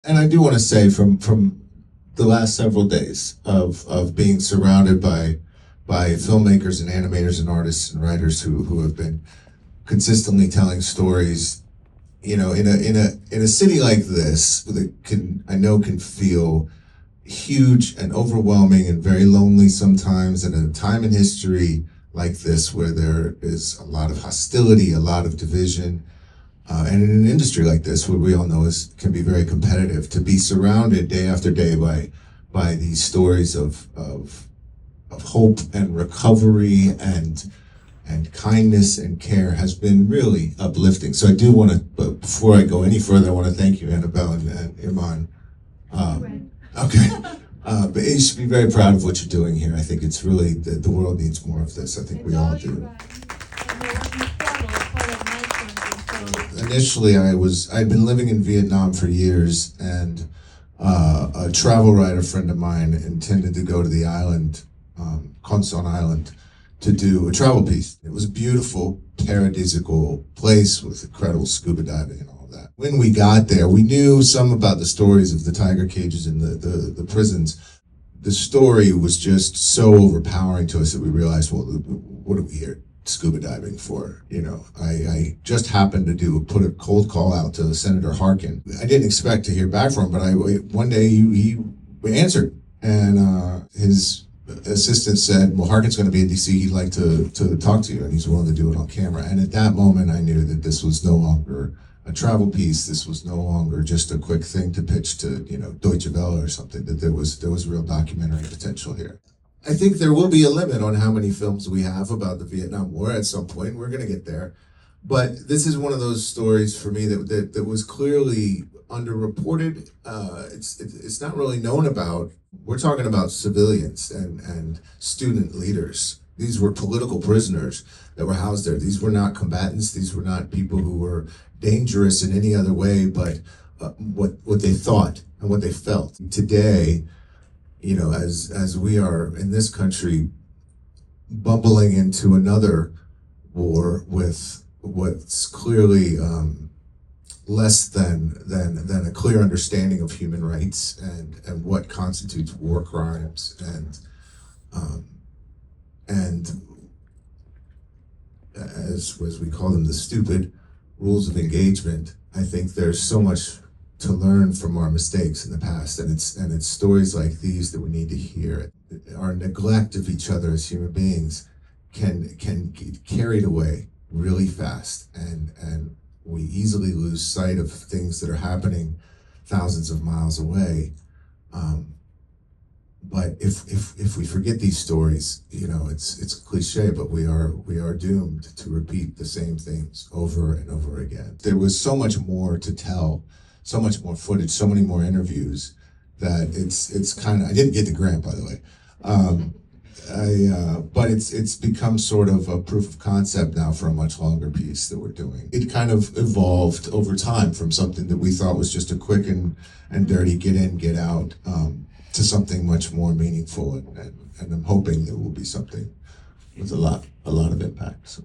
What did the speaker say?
And I do want to say from the last several days of being surrounded by filmmakers and animators and artists and writers who have been consistently telling stories, you know, in a city like this that can feel huge and overwhelming and very lonely sometimes, and at a time in history like this where there is a lot of hostility, a lot of division, and in an industry like this where we all know can be very competitive, to be surrounded day after day by these stories of hope and recovery and kindness and care has been really uplifting. So I do want to, but before I go any further, I want to thank you, Annabelle and Irman. Okay. But you should be very proud of what you're doing here. I think it's really, the world needs more of this. I think we all do. Initially, I'd been living in Vietnam for years, and a travel writer friend of mine intended to go to the island, Con Son Island, to do a travel piece. It was a beautiful, paradisiacal place with incredible scuba diving and all that. When we got there, we knew some about the stories of the tiger cages and the prisons. The story was just so overpowering to us that we realized, well, what are we here scuba diving for? You know, I just happened to put a cold call out to Senator Harkin. I didn't expect to hear back from him, but one day he answered, and his assistant said, well, Harkin's going to be in DC, he'd like to talk to you, and he's willing to do it on camera. And at that moment, I knew that this was no longer a travel piece. This was no longer just a quick thing to pitch to, you know, Deutsche Welle or something, that there was real documentary potential here. I think there will be a limit on how many films we have about the Vietnam War at some point. We're going to get there. But this is one of those stories for me that was clearly underreported. It's not really known about. We're talking about civilians and student leaders. These were political prisoners that were housed there. These were not combatants. These were not people who were dangerous in any other way, but what they thought and what they felt. Today, you know, as we are in this country bumbling into another war with what's clearly less than a clear understanding of human rights and what constitutes war crimes and as we call them, the stupid rules of engagement. I think there's so much to learn from our mistakes in the past, and it's stories like these that we need to hear. Our neglect of each other as human beings can get carried away really fast, and we easily lose sight of things that are happening thousands of miles away. But if we forget these stories, you know, it's cliche, but we are doomed to repeat the same things over and over again. There was so much more to tell, so much more footage, so many more interviews, that it's kind of, I didn't get the grant, by the way. But it's become sort of a proof of concept now for a much longer piece that we're doing. It kind of evolved over time from something that we thought was just a quick and dirty get in, get out, to something much more meaningful, and I'm hoping there will be something with a lot of impact. So.